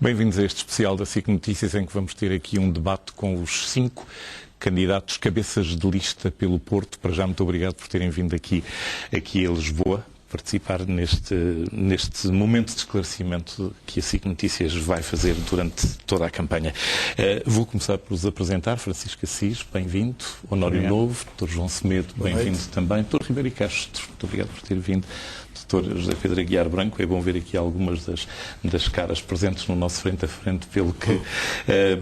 Bem-vindos a este especial da SIC Notícias, em que vamos ter aqui um debate com os 5 candidatos cabeças de lista pelo Porto. Para já, muito obrigado por terem vindo aqui a Lisboa participar neste momento de esclarecimento que a SIC Notícias vai fazer durante toda a campanha. Vou começar por os apresentar. Francisco Assis, bem-vindo. Honório Novo, Dr. João Semedo, bem-vindo também. Dr. Ribeiro Castro, muito obrigado por ter vindo. Dr. José Pedro Aguiar Branco, é bom ver aqui algumas das caras presentes no nosso frente a frente, pelo que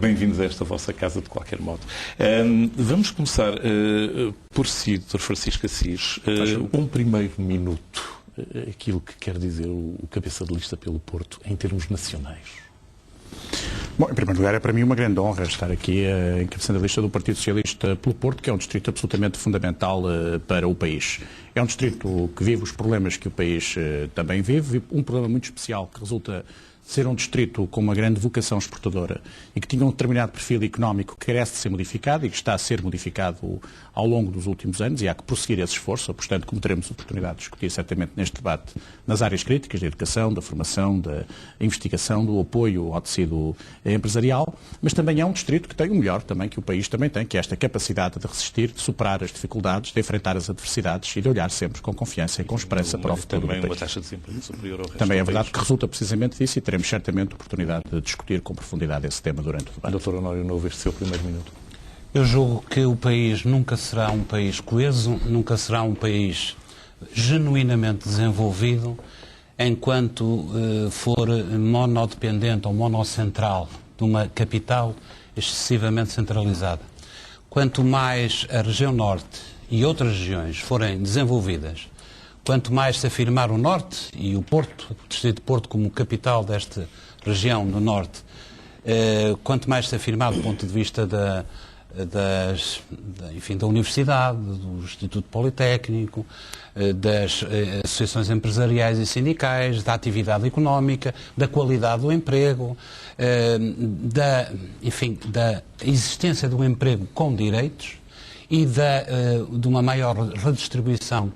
bem-vindos a esta vossa casa de qualquer modo. Vamos começar por si, Dr. Francisco Assis, um primeiro minuto, aquilo que quer dizer o cabeça de lista pelo Porto em termos nacionais. Bom, em primeiro lugar, é para mim uma grande honra estar aqui encabeçando a lista do Partido Socialista pelo Porto, que é um distrito absolutamente fundamental para o país. É um distrito que vive os problemas que o país também vive, um problema muito especial que resulta de ser um distrito com uma grande vocação exportadora e que tinha um determinado perfil económico que carece de ser modificado e que está a ser modificado ao longo dos últimos anos, e há que prosseguir esse esforço, portanto, como teremos oportunidade de discutir certamente neste debate, nas áreas críticas da educação, da formação, da investigação, do apoio ao tecido empresarial, mas também é um distrito que tem o melhor também que o país também tem, que é esta capacidade de resistir, de superar as dificuldades, de enfrentar as adversidades e de olhar sempre com confiança e com esperança para o futuro do país. Também uma taxa de desemprego superior ao resto também é verdade país. Que resulta precisamente disso, e teremos certamente oportunidade de discutir com profundidade esse tema durante o debate. Dr. Honório Novo, este seu primeiro minuto. Eu julgo que o país nunca será um país coeso, nunca será um país genuinamente desenvolvido enquanto for monodependente ou monocentral de uma capital excessivamente centralizada. Quanto mais a região norte e outras regiões forem desenvolvidas, quanto mais se afirmar o norte e o Porto, o distrito de Porto como capital desta região do norte, quanto mais se afirmar do ponto de vista da Universidade, do Instituto Politécnico, das associações empresariais e sindicais, da atividade económica, da qualidade do emprego, da existência do emprego com direitos e de uma maior redistribuição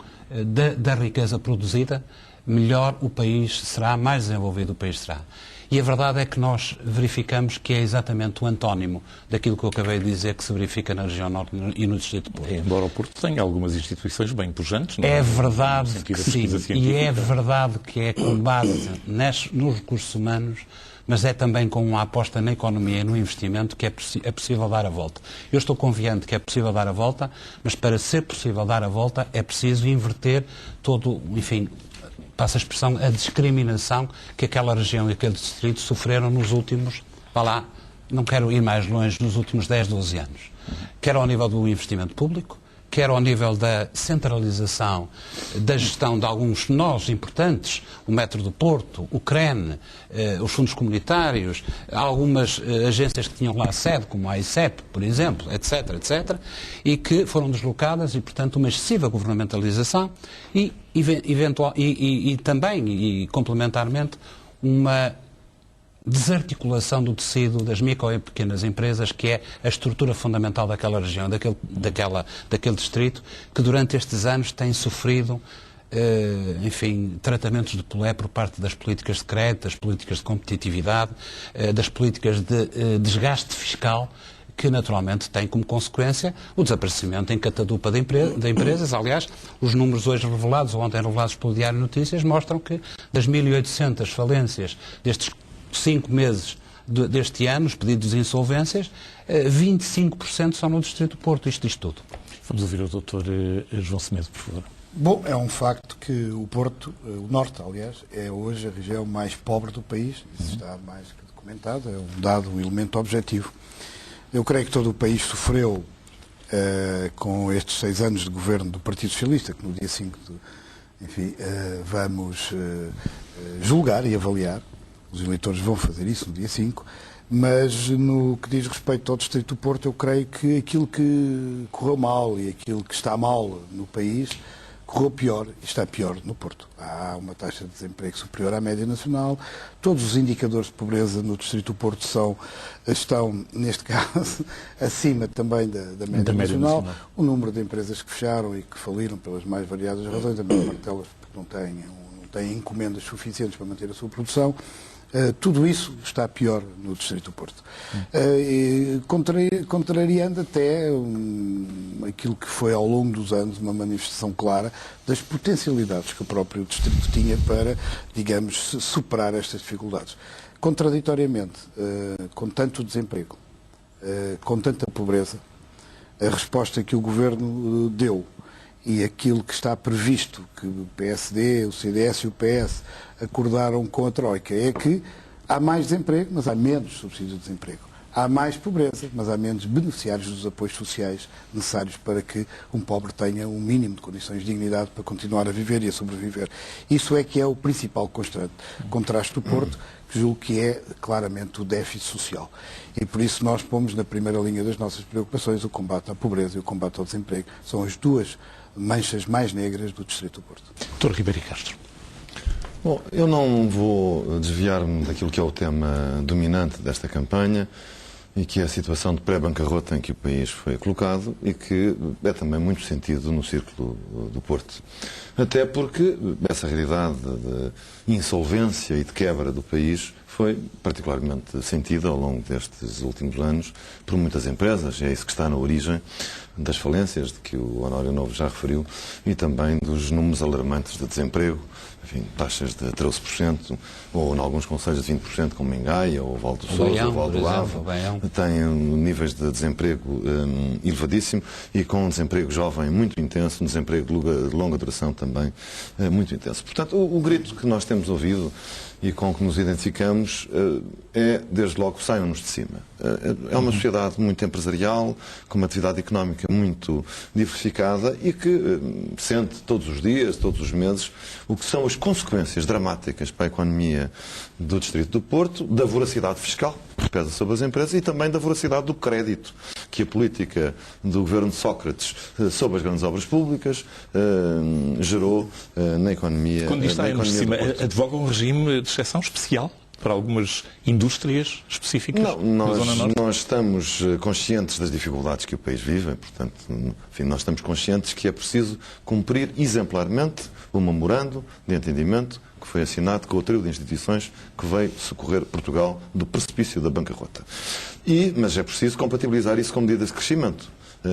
da riqueza produzida, melhor o país será, mais desenvolvido o país será. E a verdade é que nós verificamos que é exatamente o antónimo daquilo que eu acabei de dizer que se verifica na região norte e no distrito de Porto. Embora o Porto tenha algumas instituições bem pujantes, não é? É verdade que sim, e é verdade que é com base nos recursos humanos, mas é também com uma aposta na economia e no investimento que é possível dar a volta. Eu estou confiante que é possível dar a volta, mas para ser possível dar a volta é preciso inverter todo, passa a expressão, a discriminação que aquela região e aquele distrito sofreram nos últimos, não quero ir mais longe, nos últimos 10, 12 anos. Quer ao nível do investimento público, quer ao nível da centralização da gestão de alguns nós importantes, o Metro do Porto, o CREN, os fundos comunitários, algumas agências que tinham lá sede, como a AICEP, por exemplo, etc., etc., e que foram deslocadas e, portanto, uma excessiva governamentalização e também, e complementarmente, uma desarticulação do tecido das micro e pequenas empresas, que é a estrutura fundamental daquela região, daquele distrito, que durante estes anos tem sofrido, tratamentos de polé por parte das políticas de crédito, das políticas de competitividade, das políticas de desgaste fiscal, que naturalmente tem como consequência o desaparecimento em catadupa de empresas. Aliás, os números hoje revelados, ou ontem revelados pelo Diário de Notícias, mostram que das 1.800 falências destes 5 meses deste ano, os pedidos de insolvências, 25% são no Distrito do Porto. Isto diz tudo. Vamos ouvir o Dr. João Semedo, por favor. Bom, é um facto que o Porto, o Norte, aliás, é hoje a região mais pobre do país. Isso está mais que documentado, é um dado, um elemento objetivo. Eu creio que todo o país sofreu com estes 6 anos de governo do Partido Socialista, que no dia 5 vamos julgar e avaliar. Os eleitores vão fazer isso no dia 5, mas no que diz respeito ao Distrito do Porto, eu creio que aquilo que correu mal e aquilo que está mal no país correu pior e está pior no Porto. Há uma taxa de desemprego superior à média nacional, todos os indicadores de pobreza no Distrito do Porto estão, neste caso, acima também da média nacional. O número de empresas que fecharam e que faliram pelas mais variadas razões, a maior parte delas porque não têm encomendas suficientes para manter a sua produção, Tudo isso está pior no Distrito do Porto. Contrariando até aquilo que foi ao longo dos anos uma manifestação clara das potencialidades que o próprio Distrito tinha para, digamos, superar estas dificuldades. Contraditoriamente, com tanto desemprego, com tanta pobreza, a resposta que o Governo deu e aquilo que está previsto, que o PSD, o CDS e o PS acordaram com a Troika, é que há mais desemprego, mas há menos subsídio de desemprego. Há mais pobreza, mas há menos beneficiários dos apoios sociais necessários para que um pobre tenha um mínimo de condições de dignidade para continuar a viver e a sobreviver. Isso é que é o principal contraste do Porto, que julgo que é claramente o déficit social. E por isso nós pomos na primeira linha das nossas preocupações o combate à pobreza e o combate ao desemprego. São as duas manchas mais negras do Distrito do Porto. Dr. Ribeiro Castro. Bom, eu não vou desviar-me daquilo que é o tema dominante desta campanha e que é a situação de pré-bancarrota em que o país foi colocado e que é também muito sentido no círculo do Porto. Até porque essa realidade de insolvência e de quebra do país foi particularmente sentida ao longo destes últimos anos por muitas empresas. É isso que está na origem das falências, de que o Honório Novo já referiu, e também dos números alarmantes de desemprego, enfim, taxas de 13%, ou em alguns concelhos de 20%, como em Gaia, ou Val do Sousa, ou Val do Ave, têm níveis de desemprego elevadíssimo e com um desemprego jovem muito intenso, um desemprego de longa duração também muito intenso. Portanto, o grito que nós temos ouvido e com que nos identificamos é, desde logo, saiam-nos de cima. É uma sociedade muito empresarial, com uma atividade económica muito diversificada e que sente todos os dias, todos os meses, o que são as consequências dramáticas para a economia do Distrito do Porto, da voracidade fiscal que pesa sobre as empresas e também da voracidade do crédito que a política do governo de Sócrates sobre as grandes obras públicas gerou na economia. Quando isto está de cima, advoga um regime de exceção especial para algumas indústrias específicas da Zona Norte? Nós estamos conscientes das dificuldades que o país vive, portanto, enfim, nós estamos conscientes que é preciso cumprir exemplarmente o memorando de entendimento que foi assinado com o trio de instituições que veio socorrer Portugal do precipício da bancarrota. Mas é preciso compatibilizar isso com medidas de crescimento,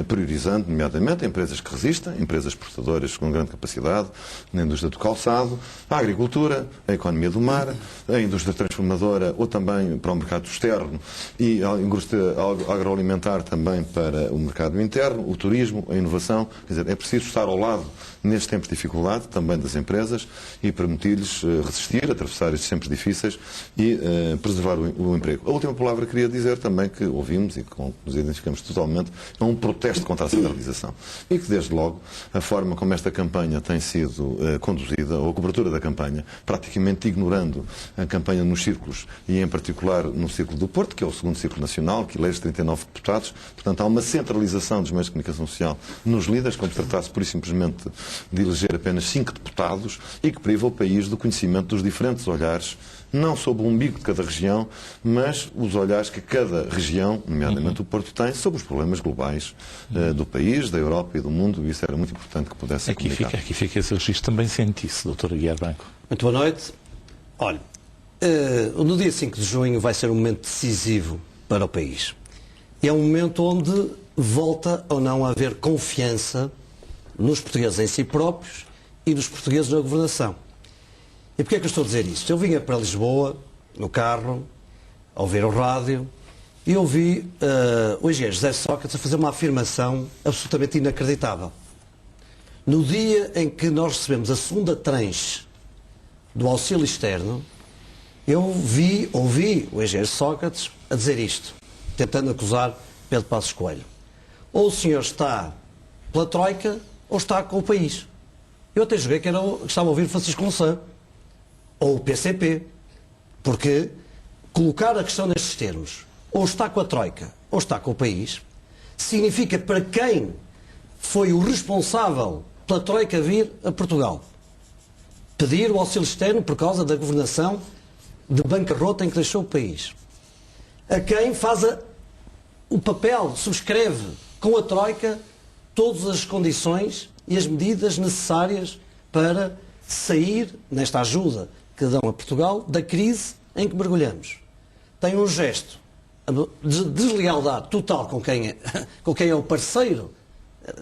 priorizando, nomeadamente, empresas que resistem, empresas exportadoras com grande capacidade, na indústria do calçado, a agricultura, a economia do mar, a indústria transformadora ou também para o mercado externo e a indústria agroalimentar também para o mercado interno, o turismo, a inovação. Quer dizer, é preciso estar ao lado nestes tempos de dificuldade, também das empresas, e permitir-lhes resistir, atravessar estes tempos difíceis e preservar o emprego. A última palavra que queria dizer também, que ouvimos e com que nos identificamos totalmente, é um protesto contra a centralização. E que, desde logo, a forma como esta campanha tem sido conduzida, ou a cobertura da campanha, praticamente ignorando a campanha nos círculos, e em particular no Círculo do Porto, que é o segundo círculo nacional, que elege 39 deputados. Portanto, há uma centralização dos meios de comunicação social nos líderes, como se tratasse, por e simplesmente, de eleger apenas 5 deputados e que priva o país do conhecimento dos diferentes olhares, não sobre o umbigo de cada região, mas os olhares que cada região, nomeadamente o Porto, tem sobre os problemas globais do país, da Europa e do mundo, e isso era muito importante que pudesse ser comunicado. Aqui fica esse registro. Também sente-se, Dr. Aguiar Branco. Muito boa noite. Olha, no dia 5 de junho vai ser um momento decisivo para o país. É um momento onde volta ou não a haver confiança nos portugueses em si próprios e nos portugueses na governação. E porquê é que eu estou a dizer isto? Eu vinha para Lisboa, no carro, a ouvir o rádio, e ouvi o engenheiro José Sócrates a fazer uma afirmação absolutamente inacreditável. No dia em que nós recebemos a segunda tranche do auxílio externo, eu ouvi o engenheiro Sócrates a dizer isto, tentando acusar Pedro Passos Coelho. Ou o senhor está pela Troika, ou está com o país. Eu até julguei que estava a ouvir Francisco Louçã, ou o PCP, porque colocar a questão nestes termos, ou está com a Troika, ou está com o país, significa para quem foi o responsável pela Troika vir a Portugal pedir o auxílio externo por causa da governação de bancarrota em que deixou o país. A quem faz o papel, subscreve com a Troika todas as condições e as medidas necessárias para sair, nesta ajuda que dão a Portugal, da crise em que mergulhamos tem um gesto de deslealdade total com quem é o parceiro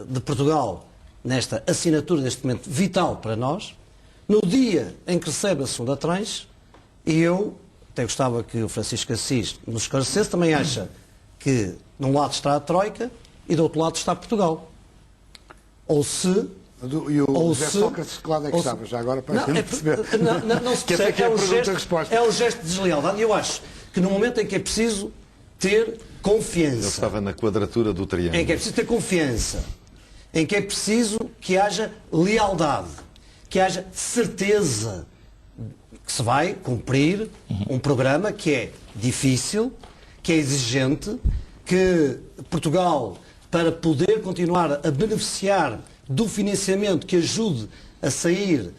de Portugal nesta assinatura deste momento vital para nós, no dia em que recebe a segunda tranche, e eu até gostava que o Francisco Assis nos esclarecesse, também acha que de um lado está a Troika e do outro lado está Portugal. Ou se... E o José Sócrates, que lado é que estava? Já agora para perceber. Não se percebe, é um gesto de deslealdade. E eu acho que no momento em que é preciso ter confiança... Ele estava na quadratura do triângulo. Em que é preciso ter confiança, em que é preciso que haja lealdade, que haja certeza que se vai cumprir um programa que é difícil, que é exigente, que Portugal, para poder continuar a beneficiar do financiamento que ajude a sair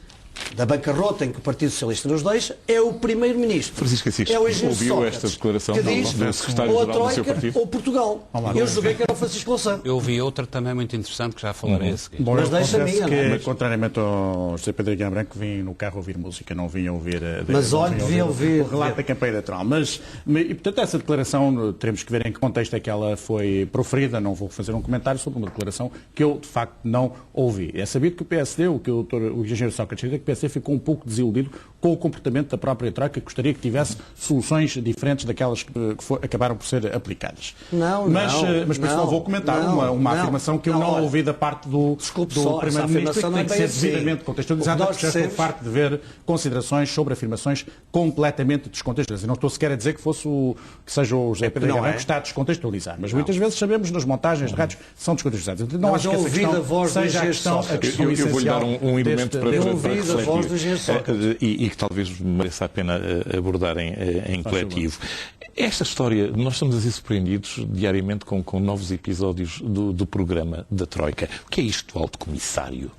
da bancarrota em que o Partido Socialista nos deixa, é o Primeiro-Ministro. Francisco Assis, é o engenheiro ouviu Sócrates, esta declaração que do diz secretário-geral ou a do seu Troika partido? ou Portugal. Eu julguei que era o Francisco Louçã. Eu ouvi outra também muito interessante que já falarei a seguir. Bom, Mas eu deixa a confesso minha, que, não é? contrariamente ao José Pedro Guimarães Branco, vim no carro ouvir música, não vim ouvir... Mas olha, devia ouvir. O relato da campanha eleitoral. E, portanto, essa declaração, teremos que ver em que contexto é que ela foi proferida. Não vou fazer um comentário sobre uma declaração que eu, de facto, não ouvi. É sabido que o PSD, o engenheiro Sócrates diz, que o PSD ficou um pouco desiludido com o comportamento da própria Troika, que gostaria que tivesse soluções diferentes daquelas que acabaram por ser aplicadas. Mas por isso não vou comentar uma afirmação que eu não ouvi da parte do Primeiro-Ministro, que tem que ser devidamente contextualizada, porque já estou farto de ver considerações sobre afirmações completamente descontextualizadas. Não estou sequer a dizer que seja o José Pedro Guimarães que está a descontextualizar, mas muitas vezes sabemos nas montagens de rádios que são descontextualizadas. Não acho que essa questão seja a questão essencial. Eu vou-lhe dar um elemento para refletir. E que talvez mereça a pena abordar em coletivo. Esta história, nós estamos a ser surpreendidos diariamente com novos episódios do programa da Troika. O que é isto do Alto Comissário?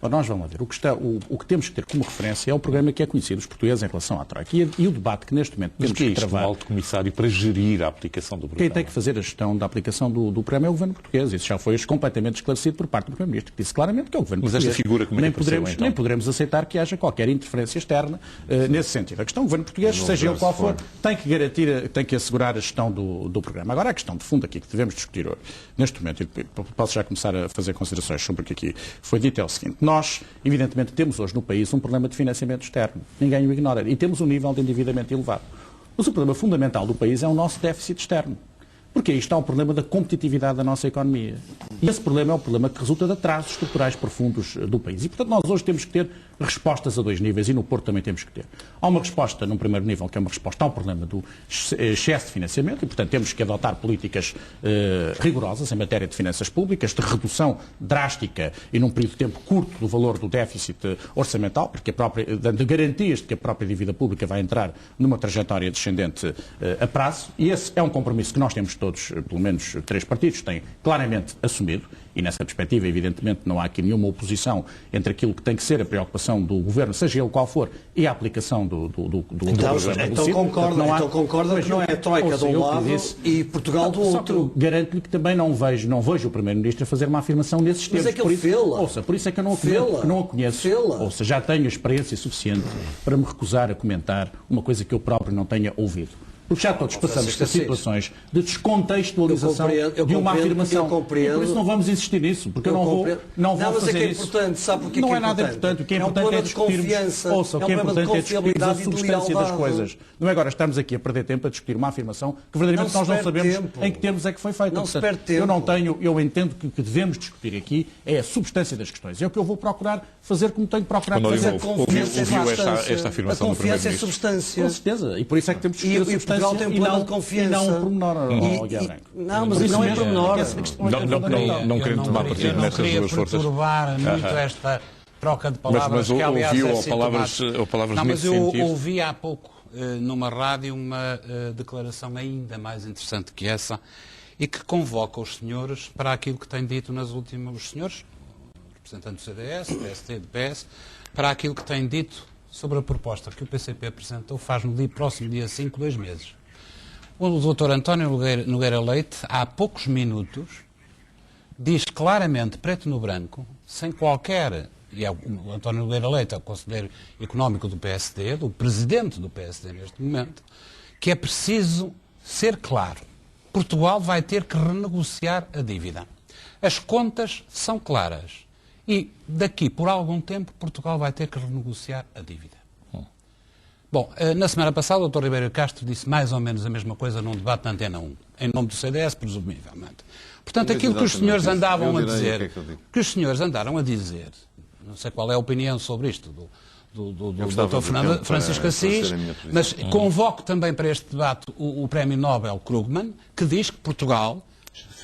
Nós vamos ver. O que temos que ter como referência é o programa que é conhecido dos portugueses em relação à Troika. E o debate que neste momento temos que travar... Mas o Alto Comissário para gerir a aplicação do programa? Quem tem que fazer a gestão da aplicação do programa é o governo português. Isso já foi completamente esclarecido por parte do Primeiro-Ministro, que disse claramente que é o governo português. Mas esta figura como é que apareceu, então? Nem poderemos aceitar que haja qualquer interferência externa nesse sentido. A questão do governo português, seja ele qual for, tem que garantir, tem que assegurar a gestão do programa. Agora, a questão de fundo aqui que devemos discutir hoje, neste momento, e posso já começar a fazer considerações sobre o que aqui foi dito, é o seguinte. Nós, evidentemente, temos hoje no país um problema de financiamento externo. Ninguém o ignora. E temos um nível de endividamento elevado. Mas o problema fundamental do país é o nosso déficit externo. Porque aí está o problema da competitividade da nossa economia. E esse problema é o problema que resulta de atrasos estruturais profundos do país. E, portanto, nós hoje temos que ter respostas a dois níveis, e no Porto também temos que ter. Há uma resposta num primeiro nível, que é uma resposta ao problema do excesso de financiamento, e, portanto, temos que adotar políticas rigorosas em matéria de finanças públicas, de redução drástica e num período de tempo curto do valor do déficit orçamental, porque de garantias de que a própria dívida pública vai entrar numa trajetória descendente a prazo, e esse é um compromisso que nós temos todos, pelo menos 3 partidos, têm claramente assumido, e nessa perspectiva, evidentemente, não há aqui nenhuma oposição entre aquilo que tem que ser a preocupação do Governo, seja ele qual for, e a aplicação do programa. Então concorda que não é a Troika de um lado e Portugal do outro. Garanto-lhe que também não vejo o Primeiro-Ministro a fazer uma afirmação nesses termos. Mas é que ele fê-la. Por isso é que eu não a conheço. Ouça, já tenho experiência suficiente para me recusar a comentar uma coisa que eu próprio não tenha ouvido. Porque já todos passamos por situações de descontextualização de uma afirmação. Eu compreendo. E por isso não vamos insistir nisso, porque eu não vou fazer mas é que é isso. importante, sabe porque não é nada importante. O que é importante é discutirmos. Ouça, o que é importante é discutirmos a substância das coisas. Não é agora estarmos aqui a perder tempo a discutir uma afirmação que verdadeiramente nós não sabemos em que termos é que foi feita. Não se perde tempo. Eu entendo que o que devemos discutir aqui é a substância das questões. É o que eu vou procurar fazer como tenho procurado fazer. Ouviu esta afirmação do Primeiro-Ministro? A confiança é substância. Com certeza. E por isso é que temos que discutir a substância. Portugal tem um problema de confiança. E não um pormenor. Não, mas não é pormenor. Não querendo tomar partido nestas duas forças. Eu não queria perturbar muito esta troca de palavras que, aliás, ouviu ou palavras nesse sentido? Mas eu ouvi há pouco numa rádio uma declaração ainda mais interessante que essa e que convoca os senhores para aquilo que têm dito nas últimas... Os senhores, representantes do CDS, do PSD, do PS, para aquilo que têm dito sobre a proposta que o PCP apresentou faz no próximo dia 5, 2 meses. O Dr. António Nogueira Leite, há poucos minutos, diz claramente, preto no branco, sem qualquer e é o António Nogueira Leite, é o conselheiro económico do PSD, do presidente do PSD neste momento, que é preciso ser claro. Portugal vai ter que renegociar a dívida. As contas são claras. E daqui por algum tempo Portugal vai ter que renegociar a dívida. Bom, na semana passada o Dr. Ribeiro Castro disse mais ou menos a mesma coisa num debate na Antena 1, em nome do CDS, presumivelmente. Portanto, aquilo que os senhores andavam a dizer, não sei qual é a opinião sobre isto do Dr. Francisco Assis, mas convoco também para este debate o Prémio Nobel Krugman, que diz que Portugal,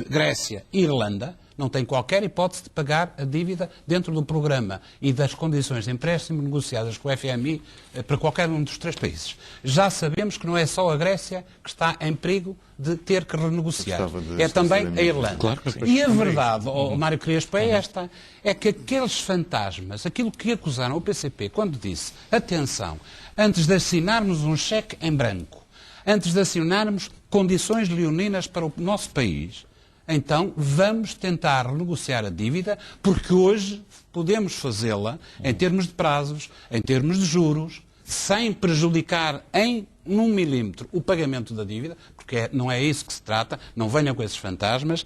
Grécia e Irlanda não têm qualquer hipótese de pagar a dívida dentro do programa e das condições de empréstimo negociadas com o FMI para qualquer um dos 3 países. Já sabemos que não é só a Grécia que está em perigo de ter que renegociar. É também a Irlanda. Claro, e a verdade, Mário Crespo, é esta, é que aqueles fantasmas, aquilo que acusaram o PCP quando disse, atenção, antes de assinarmos um cheque em branco, antes de assinarmos condições leoninas para o nosso país, então vamos tentar renegociar a dívida, porque hoje podemos fazê-la em termos de prazos, em termos de juros, sem prejudicar em 1 milímetro o pagamento da dívida, porque não é isso que se trata, não venham com esses fantasmas,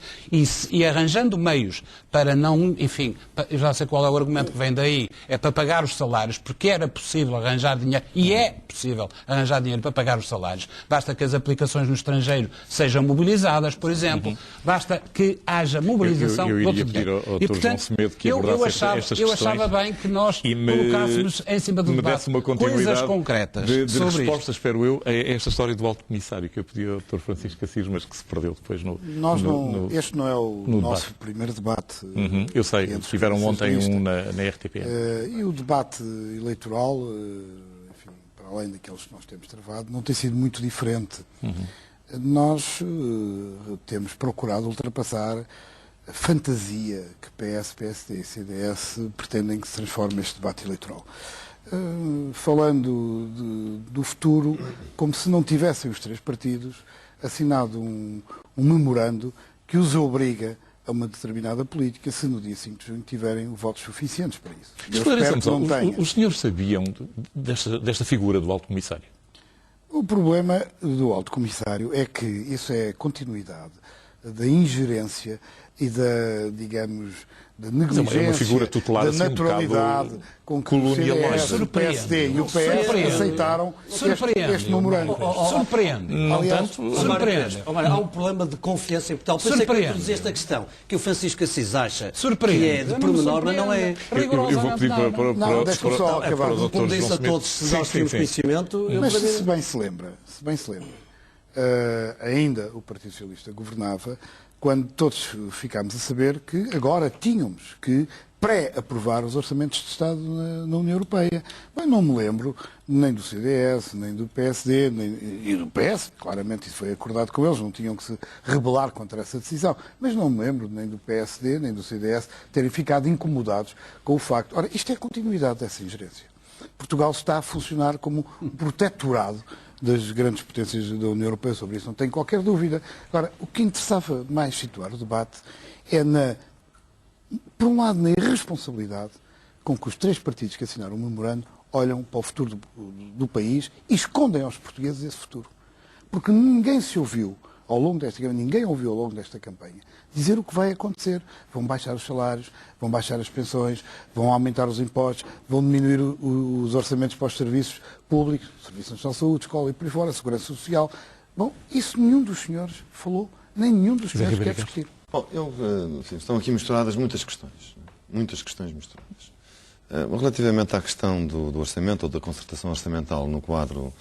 e arranjando meios para não, enfim, eu já sei qual é o argumento que vem daí, é para pagar os salários, porque era possível arranjar dinheiro, e é possível arranjar dinheiro para pagar os salários, basta que as aplicações no estrangeiro sejam mobilizadas, por exemplo, basta que haja mobilização eu de outro iria pedir dinheiro. ao E, Dr. João Semedo que abordasse estas eu questões achava bem que nós e colocássemos em cima do debate uma coisas concretas de sobre respostas, espero eu, a esta história do Alto Comissário que eu pedi ao Dr. Francisco Assis, mas que se perdeu depois este não é o nosso primeiro debate. Eu sei, tiveram ontem na RTP. E o debate eleitoral, enfim, para além daqueles que nós temos travado, não tem sido muito diferente. Nós temos procurado ultrapassar a fantasia que PS, PSD e CDS pretendem que se transforme este debate eleitoral. Falando do futuro, como se não tivessem os 3 partidos assinado um memorando que os obriga a uma determinada política, se no dia 5 de junho tiverem votos suficientes para isso. Eu espero que não tenha. Os senhores sabiam desta figura do Alto Comissário? O problema do Alto Comissário é que isso é continuidade da ingerência e da, digamos, da negligência, uma figura tutelar, da assim, naturalidade com que o CDS, o PSD e o PS aceitaram este memorando. Surpreende. Não Aliás, tanto. Surpreende. Há um problema de confiança em Portugal. Por isso é que eu introduzi esta questão, que o Francisco Assis acha que é de pormenor, mas não é. Eu vou pedir deixa-me só acabar. Como disse a todos, se nós temos conhecimento... Mas se bem se lembra, ainda o Partido Socialista governava quando todos ficámos a saber que agora tínhamos que pré-aprovar os orçamentos de Estado na União Europeia. Bem, não me lembro nem do CDS, nem do PSD, e do PS, claramente isso foi acordado com eles, não tinham que se rebelar contra essa decisão, mas não me lembro nem do PSD, nem do CDS terem ficado incomodados com o facto. Ora, isto é a continuidade dessa ingerência. Portugal está a funcionar como um protetorado das grandes potências da União Europeia, sobre isso não tenho qualquer dúvida. Agora, o que interessava mais situar o debate é, por um lado, na irresponsabilidade com que os 3 partidos que assinaram o memorando olham para o futuro do país e escondem aos portugueses esse futuro. Porque ninguém ouviu ao longo desta campanha dizer o que vai acontecer. Vão baixar os salários, vão baixar as pensões, vão aumentar os impostos, vão diminuir os orçamentos para os serviços públicos, Serviço Nacional de Saúde, escola e por aí fora, Segurança Social. Bom, isso nenhum dos senhores falou, nem nenhum dos senhores quer discutir. Bom, estão aqui misturadas muitas questões misturadas. Relativamente à questão do orçamento ou da concertação orçamental no quadro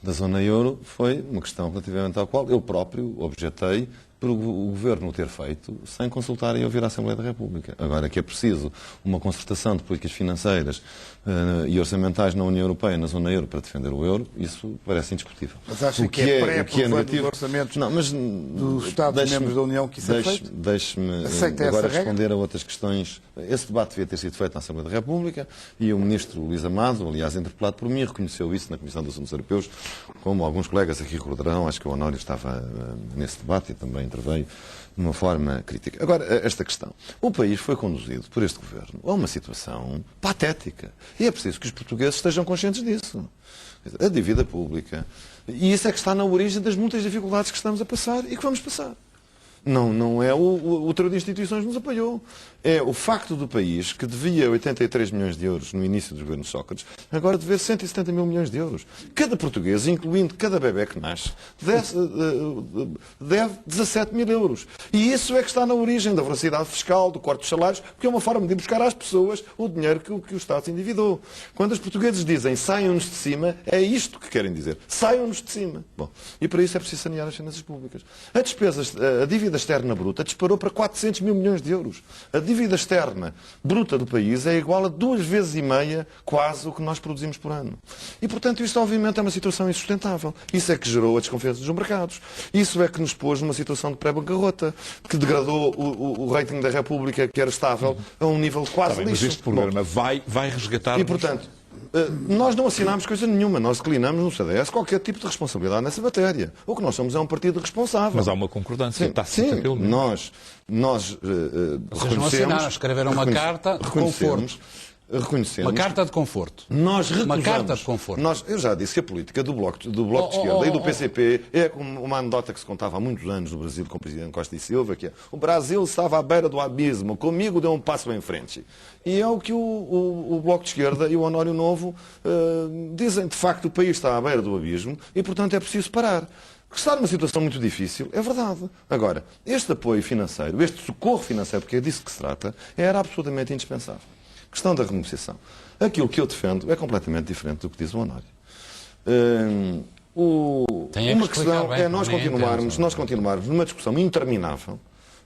da zona euro, foi uma questão relativamente à qual eu próprio objetei por o Governo ter feito sem consultar e ouvir a Assembleia da República. Agora que é preciso uma concertação de políticas financeiras e orçamentais na União Europeia, na zona euro, para defender o euro, isso parece indiscutível. Mas acha que é pré-aprovando os orçamentos dos Estados-membros da União que isso é feito? Deixe-me agora responder a outras questões. Esse debate devia ter sido feito na Assembleia da República e o Ministro Luís Amado, aliás, interpelado por mim, reconheceu isso na Comissão dos Assuntos Europeus, como alguns colegas aqui recordarão, acho que o Honório estava nesse debate e também interveio de uma forma crítica. Agora, esta questão. O país foi conduzido por este governo a uma situação patética. E é preciso que os portugueses estejam conscientes disso. A dívida pública. E isso é que está na origem das muitas dificuldades que estamos a passar e que vamos passar. Não é o trio de instituições que nos apoiou. É o facto do país, que devia 83 milhões de euros no início do governo Sócrates, agora dever 170 mil milhões de euros. Cada português, incluindo cada bebé que nasce, deve 17 mil euros. E isso é que está na origem da voracidade fiscal, do corte dos salários, porque é uma forma de ir buscar às pessoas o dinheiro que o Estado se endividou. Quando os portugueses dizem saiam-nos de cima, é isto que querem dizer. Saiam-nos de cima. Bom, e para isso é preciso sanear as finanças públicas. A dívida externa bruta disparou para 400 mil milhões de euros. A dívida externa bruta do país é igual a 2,5 vezes quase o que nós produzimos por ano. E, portanto, isto obviamente é uma situação insustentável. Isso é que gerou a desconfiança dos mercados. Isso é que nos pôs numa situação de pré-bancarrota, que degradou o rating da República, que era estável, a um nível quase lixo. Mas este programa vai resgatar... E, portanto, nós não assinámos coisa nenhuma, nós declinamos no CDS qualquer tipo de responsabilidade nessa matéria. O que nós somos é um partido responsável. Mas há uma concordância, sim, pelo menos. Nós Vocês não assinaram, escreveram uma carta de conforto. Reconhecemos. Uma carta de conforto. Nós recusamos. Uma carta de conforto. Eu já disse que a política do Bloco de Esquerda e do PCP é como uma anedota que se contava há muitos anos no Brasil com o Presidente Costa e Silva, que é: o Brasil estava à beira do abismo, comigo deu um passo em frente. E é o que o Bloco de Esquerda e o Honório Novo dizem. De facto, o país está à beira do abismo e, portanto, é preciso parar. Que está numa situação muito difícil, é verdade. Agora, este apoio financeiro, este socorro financeiro, porque é disso que se trata, era absolutamente indispensável. Questão da renegociação. Aquilo que eu defendo é completamente diferente do que diz o Honório. Uma questão é nós continuarmos numa discussão interminável,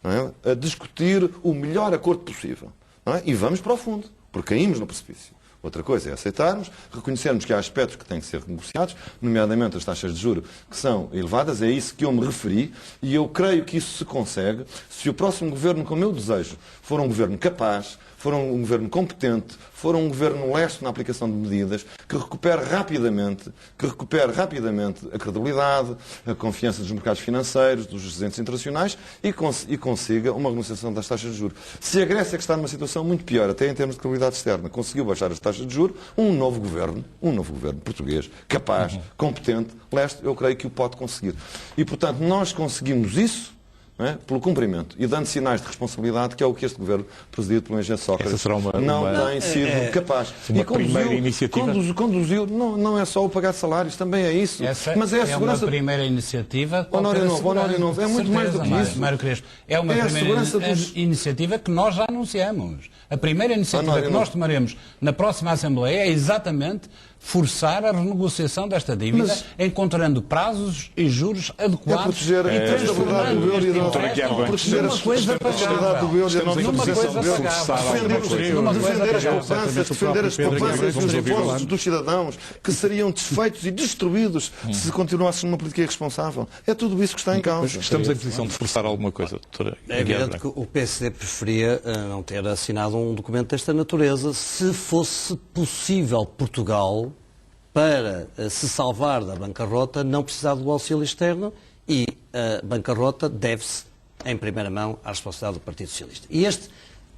não é? A discutir o melhor acordo possível. Não é? E vamos para o fundo, porque caímos no precipício. Outra coisa é aceitarmos, reconhecermos que há aspectos que têm que ser renegociados, nomeadamente as taxas de juros que são elevadas, é isso que eu me referi, e eu creio que isso se consegue se o próximo governo, como eu desejo, for um governo capaz, for um governo competente, for um governo lesto na aplicação de medidas, que recupere rapidamente a credibilidade, a confiança dos mercados financeiros, dos agentes internacionais e consiga uma renegociação das taxas de juros. Se a Grécia, que está numa situação muito pior, até em termos de credibilidade externa, conseguiu baixar as taxas de juros, um novo governo português, capaz, competente, lesto, eu creio que o pode conseguir. E, portanto, nós conseguimos isso, não é? Pelo cumprimento e dando sinais de responsabilidade, que é o que este governo, presidido pelo engenheiro Sócrates, não tem sido capaz. Uma primeira iniciativa? Conduziu, não é só o pagar salários, também é isso. Mas é a segurança... uma primeira iniciativa... Honório Novo, é muito mais do que isso. Mário Crespo, é uma primeira iniciativa que nós já anunciamos. A primeira iniciativa que nós tomaremos na próxima Assembleia é exatamente forçar a renegociação desta dívida, encontrando prazos e juros adequados e transformando numa coisa pagável. Defender as poupanças dos impostos dos cidadãos, que seriam desfeitos e destruídos se continuasse numa política irresponsável. É tudo isso que está em causa. Estamos em posição de forçar alguma coisa, doutora? É evidente que o PSD preferia não ter assinado um documento desta natureza se fosse possível Portugal, para se salvar da bancarrota, não precisar do auxílio externo, e a bancarrota deve-se, em primeira mão, à responsabilidade do Partido Socialista. E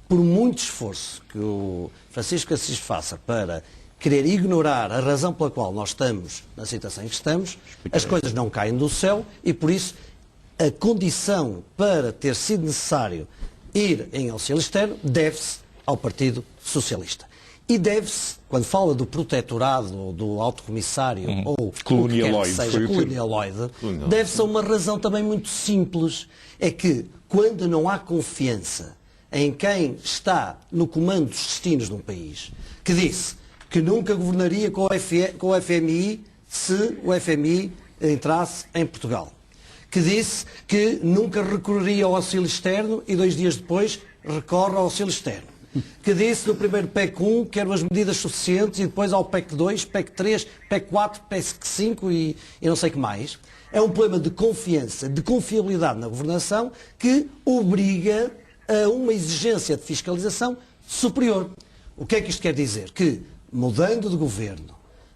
por muito esforço que o Francisco Assis faça para querer ignorar a razão pela qual nós estamos na situação em que estamos, as coisas não caem do céu e, por isso, a condição para ter sido necessário ir em auxílio externo deve-se ao Partido Socialista. E deve-se, quando fala do protetorado, ou do alto comissário, ou colonialoide, colonialoide, deve-se a uma razão também muito simples. É que, quando não há confiança em quem está no comando dos destinos de um país, que disse que nunca governaria com o FMI se o FMI entrasse em Portugal, que disse que nunca recorreria ao auxílio externo e 2 dias depois recorre ao auxílio externo, que disse no primeiro PEC 1 que eram as medidas suficientes e depois ao PEC 2, PEC 3, PEC 4, PEC 5 e não sei o que mais. É um problema de confiança, de confiabilidade na governação que obriga a uma exigência de fiscalização superior. O que é que isto quer dizer? Que, mudando de governo,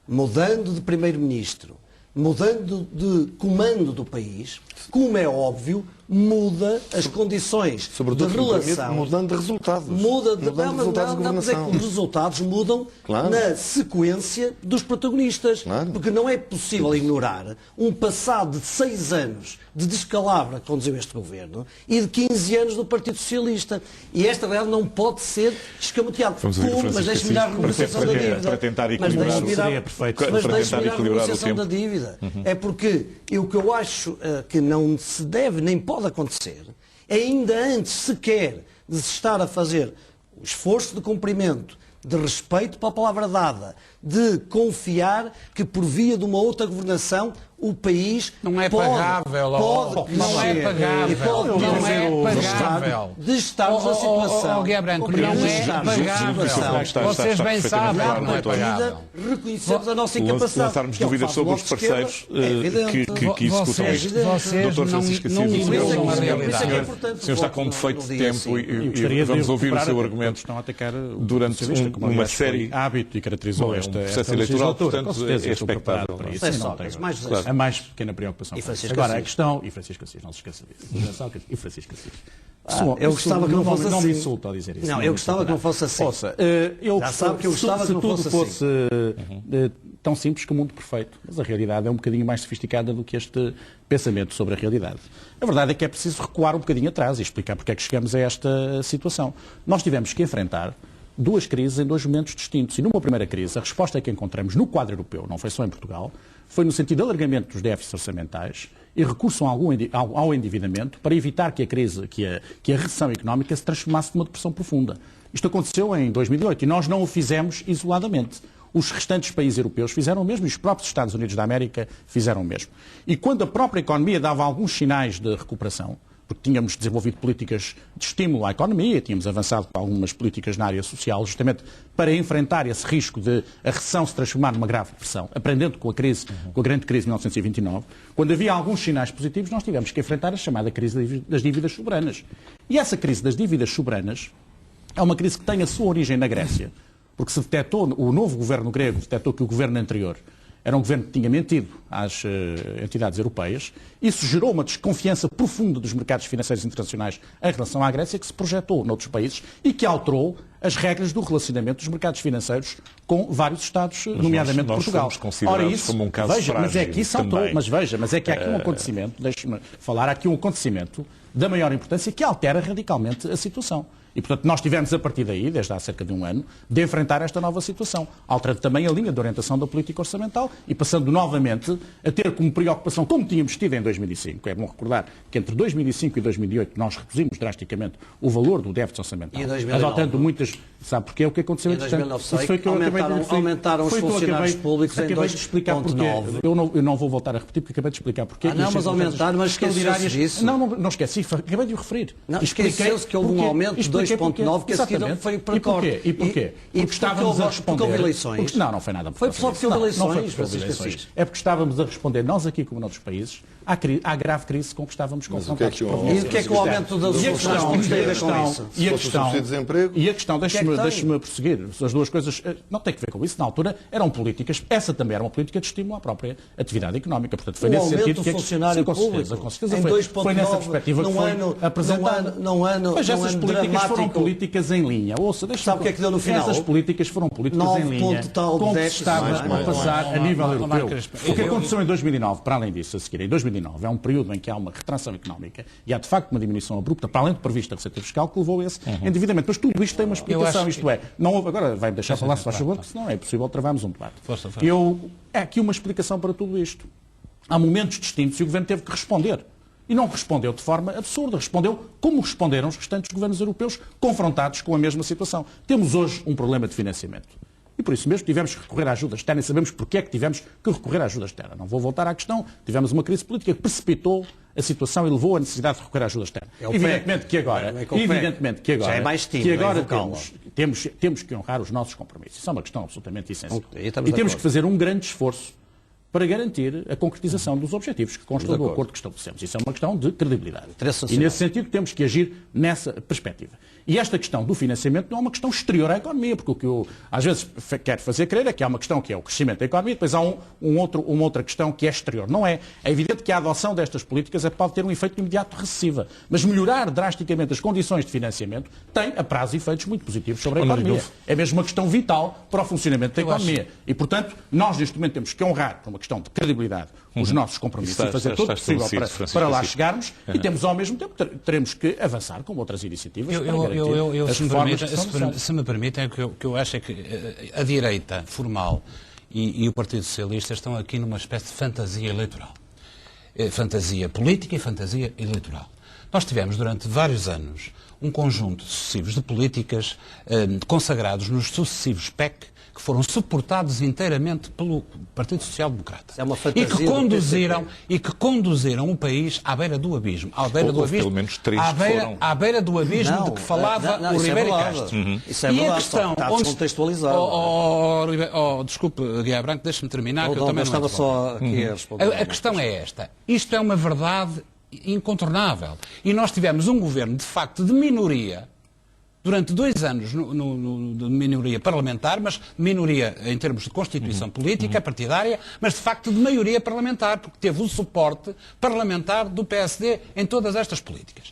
mudando de primeiro-ministro, mudando de comando do país, como é óbvio, muda as condições Sobretudo, de relação. mudando de resultados. Muda de resultados de mas é que governação. os resultados mudam Claro. na sequência dos protagonistas. Claro. Porque não é possível ignorar um passado de 6 anos de descalabro que conduziu este governo e de 15 anos do Partido Socialista. E esta realidade não pode ser escamoteada. Vamos ouvir o Mas Francisco deixe-me ir à Assis renegociação da dívida. para tentar Mas equilibrar deixe-me ir à- seria perfeito. mas Para deixe-me ir tentar à equilibrar o renegociação da tempo. dívida. É porque o que eu acho que não se deve nem pode acontecer é, ainda antes sequer de se estar a fazer o esforço de cumprimento, de respeito pela palavra dada, de confiar que por via de uma outra governação o país Não é pode, pagável, pode não é crescer pagável, e pode não ter é um pagável. de estarmos na situação. Guia Branco, de não é estarmos na pagável. situação Vocês bem sabem que não é pagável. reconhecemos a nossa incapacidade. Lançarmos que é o dúvidas facto sobre do os Bloco de Esquerda, parceiros é evidente. que executam Vocês isto. não Dr. Francisco Assis, não o senhor- ignoram a Por isso é que é realidade. importante O senhor está com no defeito de dia tempo assim. e vamos ouvir o seu argumento Estão a atacar o durante socialista, como uma aliás foi série- hábito e caracterizou Bom, é um esta processo esta eleitoral, legislatura. portanto, Com certeza, é eu estou preparado expectável. para isso. José Não Sócrates, tenho- mais José Sócrates. A mais pequena preocupação. E Francisco Agora, a Assis. questão... E Francisco Assis, não se esqueça disso. José Sócrates e Francisco Assis. eu gostava que não fosse Não assim. me insulta ao dizer isso. Não, me eu gostava insulta que não nada. fosse assim. Ouça, eu Já sabe que eu gostava se que não tudo fosse fosse tão simples que o mundo perfeito, mas a realidade é um bocadinho mais sofisticada do que este pensamento sobre a realidade. A verdade é que é preciso recuar um bocadinho atrás e explicar porque é que chegamos a esta situação. Nós tivemos que enfrentar duas crises em dois momentos distintos. E numa primeira crise, a resposta que encontramos no quadro europeu, não foi só em Portugal, foi no sentido de alargamento dos déficits orçamentais e recurso ao endividamento para evitar que a crise, que a recessão económica se transformasse numa depressão profunda. Isto aconteceu em 2008 e nós não o fizemos isoladamente. Os restantes países europeus fizeram o mesmo e os próprios Estados Unidos da América fizeram o mesmo. E quando a própria economia dava alguns sinais de recuperação, porque tínhamos desenvolvido políticas de estímulo à economia, tínhamos avançado com algumas políticas na área social, justamente para enfrentar esse risco de a recessão se transformar numa grave depressão, aprendendo com a crise, com a grande crise de 1929, quando havia alguns sinais positivos, nós tivemos que enfrentar a chamada crise das dívidas soberanas. E essa crise das dívidas soberanas é uma crise que tem a sua origem na Grécia, porque se detectou, o novo governo grego detectou que o governo anterior era um governo que tinha mentido às entidades europeias. Isso gerou uma desconfiança profunda dos mercados financeiros internacionais em relação à Grécia, que se projetou noutros países e que alterou as regras do relacionamento dos mercados financeiros com vários Estados, nomeadamente nós Portugal. fomos considerados como um caso veja, mas é que isso frágil alterou, também. mas é que há aqui um acontecimento, deixe-me falar, há aqui um acontecimento da maior importância que altera radicalmente a situação. E, portanto, nós tivemos a partir daí, desde há cerca de um ano, de enfrentar esta nova situação, alterando também a linha de orientação da política orçamental e passando novamente a ter como preocupação, como tínhamos tido em 2005, é bom recordar que entre 2005 e 2008 nós reduzimos drasticamente o valor do déficit orçamental, E em 2009? adotando muitas... Sabe porquê? O que aconteceu Em entretanto? 2009 Isso foi que eu acabei de referir. aumentaram os Foi o que eu funcionários acabei- públicos em acabei de explicar porquê. 2,9. Eu não vou voltar a repetir porque acabei de explicar porquê. Ah, não, E as mas circunstâncias aumentaram, mas esqueceu-se extraordinárias- disso. Não esqueci, acabei de o referir. Não, Expliquei esqueceu-se que houve um porquê. aumento de Expliquei 2,9 que a seguir Exatamente. foi para E porquê? corte. E porquê? E Porque estávamos a responder... porque houve eleições? Porque- Não foi nada. Foi só porque houve Não, não foi eleições, porque houve Francisco eleições. Assis. É porque estávamos a responder, nós aqui como noutros países, à grave crise com que estávamos Mas o que é confrontados. que E o que é que o aumento das E a funções questão, públicas tem a ver com e isso? a Se fosse o questão, subsídio de desemprego, e a questão, que é que tem? deixe-me prosseguir, as duas coisas não têm que ver com isso, na altura eram políticas, essa também era uma política de estímulo à própria atividade económica, portanto foi O nesse aumento sentido do que funcionário sim, com certeza, público com certeza em foi 2,9 nessa perspectiva que num foi ano- apresentado. num ano- Mas num essas ano políticas foram dramático. políticas em linha. Ouça, Sabe o que é que deu no final? Essas políticas foram políticas 9 em linha ponto tal de com que se déficit. estava Mais, a passar a nível Ó, europeu. Marcos, O que aconteceu em 2009, para além disso, a seguir, em 2009, é um período em que há uma retração económica e há de facto uma diminuição abrupta, para além de prevista a receita fiscal, que levou a esse endividamento. Mas tudo isto tem uma explicação, isto é, não houve, agora vai-me deixar falar, se faz favor, porque senão é impossível travarmos um debate. Força. É aqui uma explicação para tudo isto. Há momentos distintos e o Governo teve que responder. E não respondeu de forma absurda, respondeu como responderam os restantes governos europeus confrontados com a mesma situação. Temos hoje um problema de financiamento. E por isso mesmo tivemos que recorrer à ajuda externa e sabemos porque é que tivemos que recorrer à ajuda externa. Não vou voltar à questão. Tivemos uma crise política que precipitou a situação e levou à necessidade de recorrer à ajuda externa. É o Evidentemente que agora, Já é mais tímido, que agora é vocal. temos que honrar os nossos compromissos. Isso é uma questão absolutamente essencial. Ok, estamos E de temos acordo. que fazer um grande esforço para garantir a concretização dos objetivos que constam do acordo que estabelecemos. Isso é uma questão de credibilidade. E nesse sentido temos que agir nessa perspectiva. E esta questão do financiamento não é uma questão exterior à economia, porque o que eu às vezes quero fazer crer é que há uma questão que é o crescimento da economia, depois há uma outra questão que é exterior. Não é. É evidente que a adoção destas políticas pode ter um efeito imediato recessivo, mas melhorar drasticamente as condições de financiamento tem a prazo efeitos muito positivos sobre a economia. É mesmo uma questão vital para o funcionamento da economia. E, portanto, nós neste momento temos que honrar, por uma questão de credibilidade, os nossos compromissos e fazer tudo o possível para lá chegarmos e temos, ao mesmo tempo, teremos que avançar com outras iniciativas para garantir as reformas que são necessárias. Se me permitem, o que eu acho é que a direita formal e o Partido Socialista estão aqui numa espécie de fantasia eleitoral. Fantasia política e fantasia eleitoral. Nós tivemos, durante vários anos, um conjunto sucessivos de políticas consagrados nos sucessivos PEC, que foram suportados inteiramente pelo Partido Social Democrata. É uma fantasia e que conduziram o país à beira do abismo. Pelo menos três à beira do abismo de que falava o Ribeiro Castro. Isso é verdade, está descontextualizado. Desculpe, Guilherme Branco, deixe-me terminar, que eu também estava só aqui a responder. A questão é esta. Isto é uma verdade incontornável. E nós tivemos um governo, de facto, de minoria, durante 2 anos de minoria parlamentar, mas minoria em termos de constituição política, partidária, mas de facto de maioria parlamentar, porque teve o suporte parlamentar do PSD em todas estas políticas.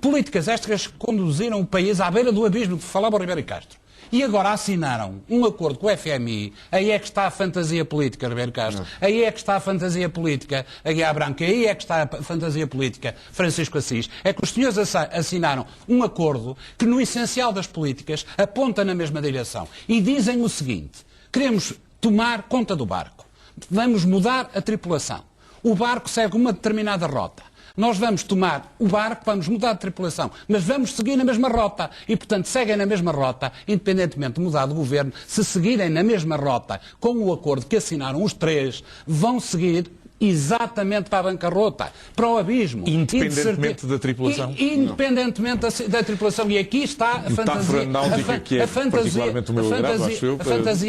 Políticas estas que conduziram o país à beira do abismo que falava o Ribeiro Castro. E agora assinaram um acordo com o FMI, aí é que está a fantasia política, Ribeiro Castro, aí é que está a fantasia política, a Guiá Branco, aí é que está a fantasia política, Francisco Assis. É que os senhores assinaram um acordo que, no essencial das políticas, aponta na mesma direção. E dizem o seguinte: queremos tomar conta do barco, vamos mudar a tripulação. O barco segue uma determinada rota. Nós vamos tomar o barco, vamos mudar de tripulação, mas vamos seguir na mesma rota. E, portanto, seguem na mesma rota, independentemente de mudar de governo, se seguirem na mesma rota, com o acordo que assinaram os 3, vão seguir exatamente para a bancarrota, para o abismo. Independentemente da tripulação? Independentemente da tripulação. E aqui está a fantasia... A fantasia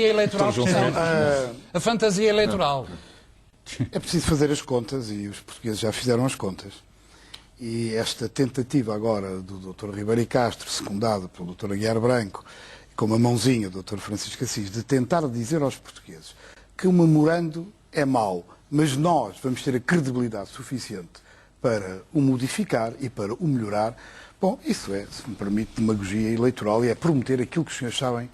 eleitoral. A fantasia eleitoral. É preciso fazer as contas, e os portugueses já fizeram as contas. E esta tentativa agora do Dr. Ribeiro Castro, secundado pelo Dr. Aguiar Branco, com uma mãozinha do Dr. Francisco Assis, de tentar dizer aos portugueses que o memorando é mau, mas nós vamos ter a credibilidade suficiente para o modificar e para o melhorar. Bom, isso é, se me permite, demagogia eleitoral, e é prometer aquilo que os senhores sabem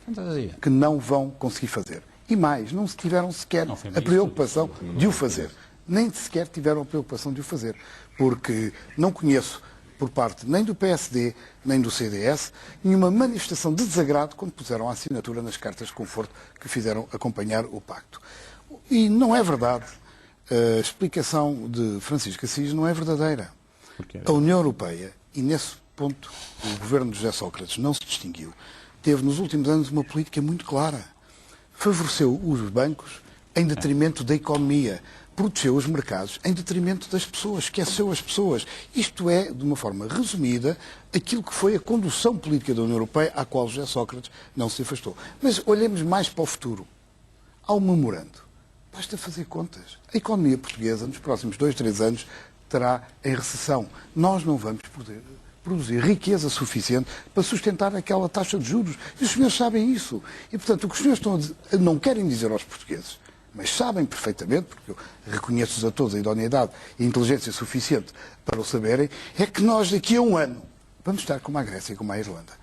que não vão conseguir fazer. E mais, não tiveram sequer a preocupação de o fazer. Nem sequer tiveram a preocupação de o fazer. Porque não conheço, por parte nem do PSD, nem do CDS, nenhuma manifestação de desagrado quando puseram a assinatura nas cartas de conforto que fizeram acompanhar o pacto. E não é verdade. A explicação de Francisco Assis não é verdadeira. A União Europeia, e nesse ponto o governo de José Sócrates não se distinguiu, teve nos últimos anos uma política muito clara. Favoreceu os bancos em detrimento da economia, protegeu os mercados em detrimento das pessoas, esqueceu as pessoas. Isto é, de uma forma resumida, aquilo que foi a condução política da União Europeia, à qual José Sócrates não se afastou. Mas olhemos mais para o futuro. Há um memorando. Basta fazer contas. A economia portuguesa, nos próximos 2, 3 anos, estará em recessão. Nós não vamos poder produzir riqueza suficiente para sustentar aquela taxa de juros. E os senhores sabem isso. E, portanto, o que os senhores não querem dizer aos portugueses, mas sabem perfeitamente, porque eu reconheço-os a todos a idoneidade e a inteligência suficiente para o saberem, é que nós, daqui a um ano, vamos estar como a Grécia e como a Irlanda.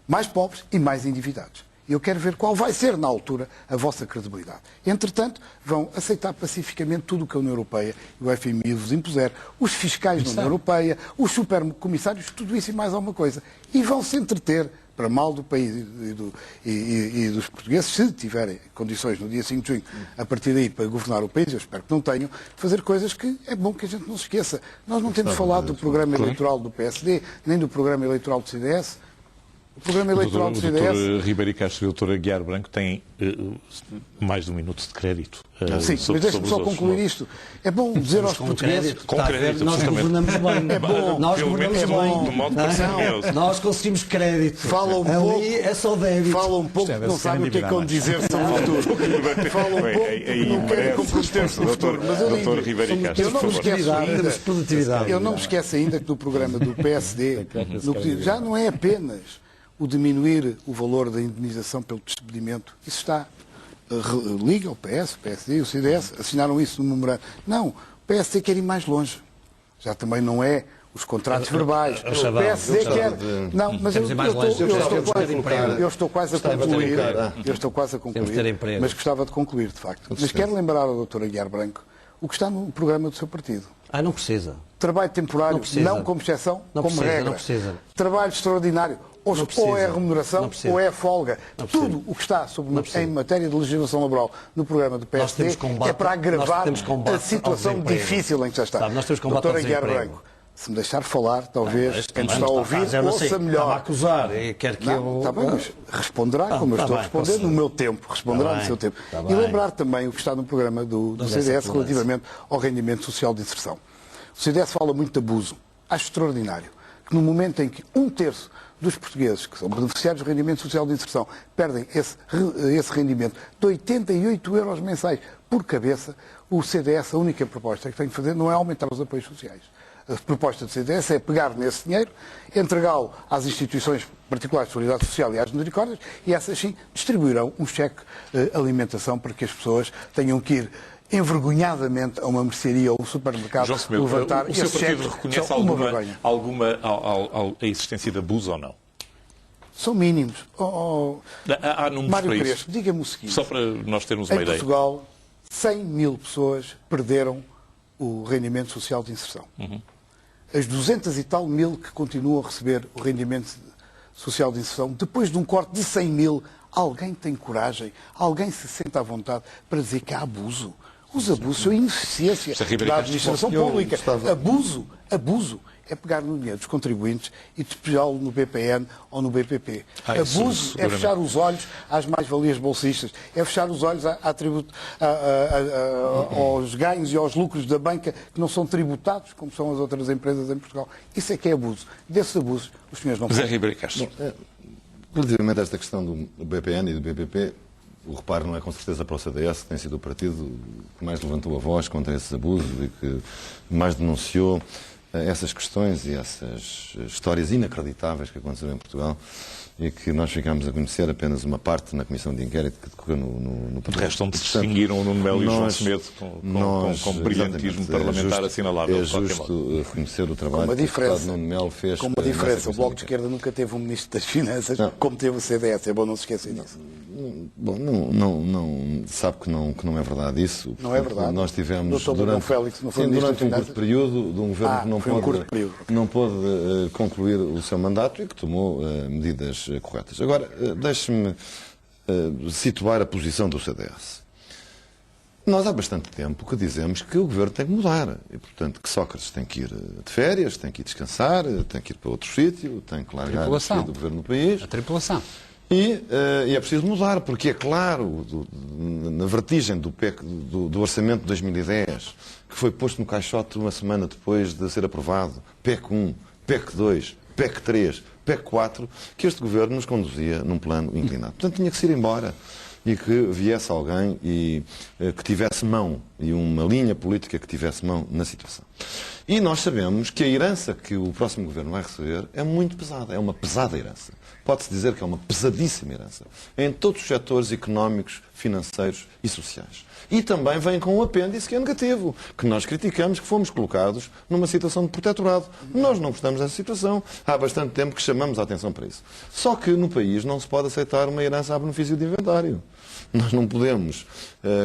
Mais pobres e mais endividados. E eu quero ver qual vai ser, na altura, a vossa credibilidade. Entretanto, vão aceitar pacificamente tudo o que a União Europeia e o FMI vos impuser, os fiscais da União Europeia, os supercomissários, tudo isso e mais alguma coisa. E vão se entreter, para mal do país e dos portugueses, se tiverem condições no dia 5 de junho, a partir daí, para governar o país, eu espero que não tenham, fazer coisas que é bom que a gente não se esqueça. Nós não temos falado do programa eleitoral do PSD, nem do programa eleitoral do CDS. O programa eleitoral do O CDS... Dr. Ribeiro Castro e o Dr. Aguiar Branco têm mais de um minuto de crédito. Sim, mas deixe-me só concluir isto. É bom dizer aos portugueses... Com crédito, nós governamos bem. É bom. Nós Pelo governamos menos bem. do modo parcimonioso. Nós conseguimos crédito. Fala um pouco... Ali é só débito. Fala um pouco que não sabem o que é que vão dizer sobre o futuro. Fala um pouco que não querem comprometer-se no futuro. Mas eu digo, Dr. Ribeiro Castro, eu não me por favor. esqueço ainda... Produtividade. Eu não me esqueço ainda que no programa do PSD já não é apenas o diminuir o valor da indemnização pelo despedimento. Isso está... Liga o PS, o PSD e o CDS assinaram isso no memorando. Não, o PSD quer ir mais longe. Já também não é os contratos verbais. O PSD quer... Não, mas eu estou quase a concluir. Eu estou quase a concluir. Mas gostava de concluir, de facto. Mas quero lembrar ao Dr. Aguiar Branco o que está no programa do seu partido. Não precisa. Trabalho temporário, não como exceção, como regra. Não precisa. Trabalho extraordinário, ou é remuneração, ou é folga. Tudo o que está em matéria de legislação laboral no programa do PSD é para agravar a situação difícil em que já está. Doutor Aguiar Branco, se me deixar falar, talvez quem está a ouvir ouça melhor. Estava a acusar. Quer que eu... Está bem, mas responderá como eu estou a responder no meu tempo. Responderá no seu tempo. E lembrar também o que está no programa do CDS relativamente ao rendimento social de inserção. O CDS fala muito de abuso. Acho extraordinário que no momento em que 1/3 dos portugueses que são beneficiários do rendimento social de inserção perdem esse rendimento de 88 euros mensais por cabeça, o CDS, a única proposta que tem que fazer não é aumentar os apoios sociais. A proposta do CDS é pegar nesse dinheiro, entregá-lo às instituições particulares de solidariedade social e às misericórdias e essas sim distribuirão um cheque de alimentação para que as pessoas tenham que ir envergonhadamente a uma mercearia ou um supermercado levantar o seu partido reconhece a existência de abuso ou não? São mínimos. Há números Mário para Crespo, isso? diga-me o seguinte. Só para nós termos uma ideia. Em Portugal, 100 mil pessoas perderam o rendimento social de inserção. As 200 e tal mil que continuam a receber o rendimento social de inserção, depois de um corte de 100 mil, alguém tem coragem, alguém se sente à vontade para dizer que há abuso? Os abusos são ineficiência da administração pública. Abuso é pegar no dinheiro dos contribuintes e despejá-lo no BPN ou no BPP. Abuso é fechar os olhos às mais-valias bolsistas, é fechar os olhos aos ganhos e aos lucros da banca que não são tributados, como são as outras empresas em Portugal. Isso é que é abuso. Desses abusos, os senhores não José Ribeiro Castro. Relativamente a esta questão do BPN e do BPP, o reparo não é com certeza para o CDS, que tem sido o partido que mais levantou a voz contra esses abusos e que mais denunciou essas questões e essas histórias inacreditáveis que aconteceram em Portugal e que nós ficámos a conhecer apenas uma parte na comissão de inquérito que decorreu no De resto, onde se distinguiram o Nuno Melo e o João Semedo com brilhantismo parlamentar assinalável. É justo reconhecer o trabalho que o deputado Nuno Melo fez. Com uma diferença, o Bloco de Esquerda nunca teve um Ministro das Finanças, como teve o CDS, é bom não se esquecer disso. Bom, sabe que não é verdade isso. Não é verdade. Nós tivemos durante Félix, não foi durante um curto período de um governo que não pôde concluir o seu mandato e que tomou medidas corretas. Agora, deixe-me situar a posição do CDS. Nós há bastante tempo que dizemos que o governo tem que mudar e, portanto, que Sócrates tem que ir de férias, tem que ir descansar, tem que ir para outro sítio, tem que largar o do governo do país. A tripulação. E é preciso mudar, porque é claro, na vertigem do orçamento de 2010, que foi posto no caixote uma semana depois de ser aprovado, PEC 1, PEC 2, PEC 3, PEC 4, que este governo nos conduzia num plano inclinado. Portanto, tinha que se ir embora e que viesse alguém que tivesse mão e uma linha política que tivesse mão na situação. E nós sabemos que a herança que o próximo governo vai receber é muito pesada, é uma pesada herança. Pode-se dizer que é uma pesadíssima herança em todos os setores económicos, financeiros e sociais. E também vem com um apêndice que é negativo, que nós criticamos, que fomos colocados numa situação de protetorado. Nós não gostamos dessa situação. Há bastante tempo que chamamos a atenção para isso. Só que no país não se pode aceitar uma herança a benefício de inventário. Nós não podemos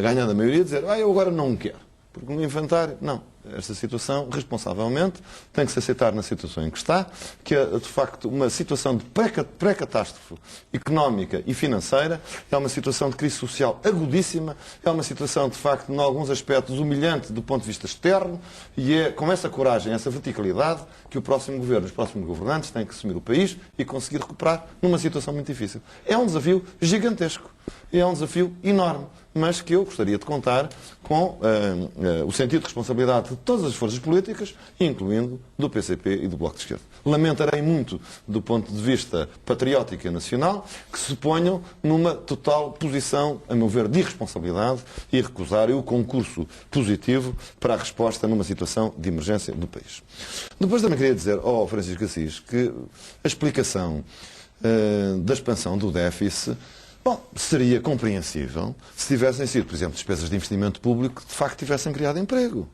ganhar da maioria e dizer, eu agora não quero. Porque no inventário, não. esta situação responsavelmente, tem que se aceitar na situação em que está, que é de facto uma situação de pré-catástrofe económica e financeira, é uma situação de crise social agudíssima, é uma situação de facto, em alguns aspectos, humilhante do ponto de vista externo, e é com essa coragem, essa verticalidade, que o próximo governo, os próximos governantes têm que assumir o país e conseguir recuperar numa situação muito difícil. É um desafio gigantesco, é um desafio enorme, mas que eu gostaria de contar com o sentido de responsabilidade de todas as forças políticas, incluindo do PCP e do Bloco de Esquerda. Lamentarei muito, do ponto de vista patriótico e nacional, que se ponham numa total posição, a meu ver, de irresponsabilidade e recusarem o concurso positivo para a resposta numa situação de emergência do país. Depois também queria dizer ao Francisco Assis que a explicação da expansão do déficit, bom, seria compreensível se tivessem sido, por exemplo, despesas de investimento público que de facto tivessem criado emprego.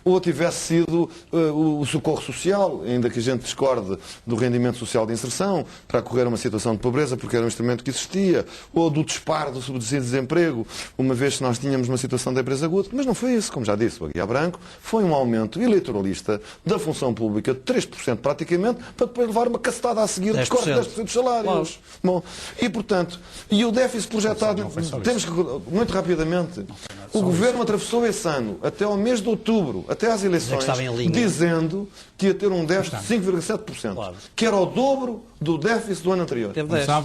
Ou tivesse sido o socorro social, ainda que a gente discorde do rendimento social de inserção, para correr uma situação de pobreza, porque era um instrumento que existia, ou do disparo do subsídio de desemprego, uma vez que nós tínhamos uma situação de empresa aguda. Mas não foi isso, como já disse o Aguiar Branco, foi um aumento eleitoralista da função pública de 3% praticamente, para depois levar uma cacetada a seguir de corte de 10% dos salários. Claro. Bom, e portanto, e o déficit projetado, temos que, muito rapidamente, o Governo atravessou esse ano, até ao mês de outubro, até às eleições, dizendo que ia ter um déficit de 5,7%, claro, que era o dobro do déficit do ano anterior.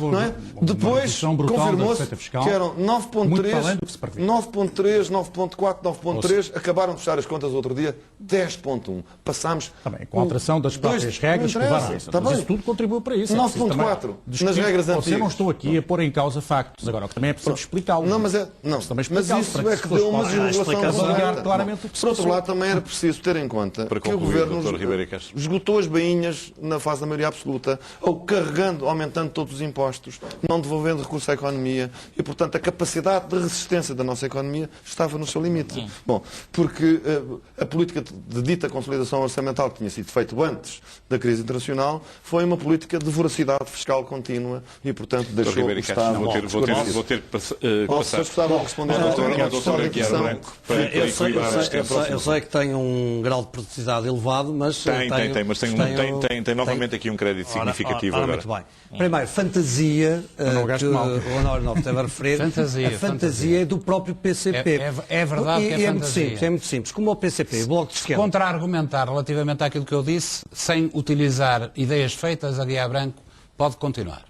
Não é? Depois confirmou-se que eram 9,3, 9,3, 9,4, 9,3, acabaram de fechar as contas outro dia, 10,1. Passámos... Também, com a alteração das próprias regras que levaram a isso. Mas isso tudo contribuiu para isso. 9,4 nas regras antigas. Eu não estou aqui a pôr em causa factos. Agora, também é preciso explicá-lo. Não, mas isso é que deu uma desregulação claramente. Por outro lado, também era preciso ter em conta que o Governo esgotou as bainhas na fase da maioria absoluta, ou carregando, aumentando todos os impostos, não devolvendo recursos à economia, e, portanto, a capacidade de resistência da nossa economia estava no seu limite. Sim. Bom, porque a política de dita consolidação orçamental que tinha sido feita antes da crise internacional foi uma política de voracidade fiscal contínua e, portanto, deixou o Estado... Vou ter que passar... Se gostava de responder ao doutor Aguiar Branco para equilibrar as tensões. Eu sei que tem um grau de produtividade elevado, mas... Tem novamente aqui um crédito significativo agora. Muito bem. Primeiro, fantasia, que o Honório não esteve a referir. A fantasia é do próprio PCP. É verdade que é fantasia. É muito simples. Como o PCP, o Bloco de Esquerda... Contra-argumentar relativamente àquilo que eu disse, sem utilizar ideias feitas, Aguiar Branco pode continuar.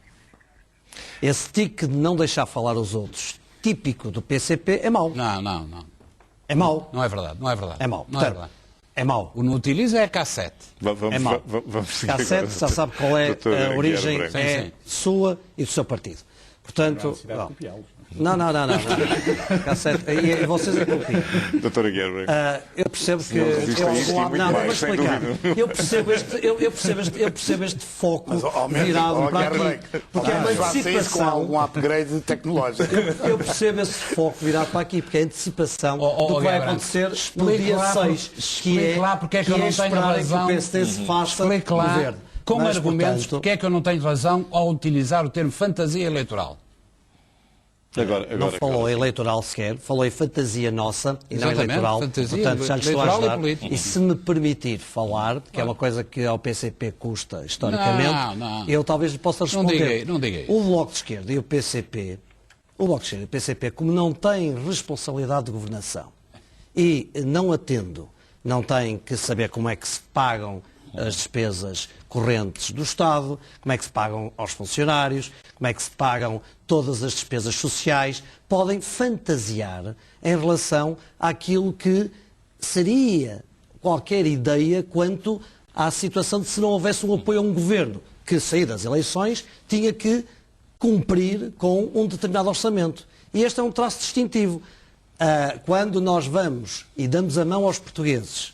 Esse tique de não deixar falar os outros, típico do PCP, é mau. Não. É mau. Não é verdade. É mau. Não é verdade. É mau. O não utiliza é cassete. É mau. Cassete, já sabe qual é a origem, é sua e do seu partido. Portanto, não. Cassete, e vocês é copiam. Doutor Aguiar Branco. Eu percebo que... Eu percebo este foco virado para aqui. Porque é uma antecipação... com algum upgrade tecnológico. Eu percebo esse foco virado para aqui, porque é a antecipação do que vai acontecer no dia 6. Explique lá porque é que eu não tenho razão. Que o PSD se faça governo. Com argumentos, porque é que eu não tenho razão ao utilizar o termo fantasia eleitoral. Não falou eleitoral sequer, falou em fantasia nossa e não eleitoral. Portanto, já lhe estou a ajudar. E se me permitir falar, que é uma coisa que ao PCP custa historicamente, eu talvez lhe possa responder. Não diga isso. O Bloco de Esquerda e o PCP, como não têm responsabilidade de governação e não atendo, não têm que saber como é que se pagam as despesas correntes do Estado, como é que se pagam aos funcionários, como é que se pagam todas as despesas sociais, podem fantasiar em relação àquilo que seria qualquer ideia quanto à situação de se não houvesse um apoio a um governo que, sair das eleições, tinha que cumprir com um determinado orçamento. E este é um traço distintivo. Quando nós vamos e damos a mão aos portugueses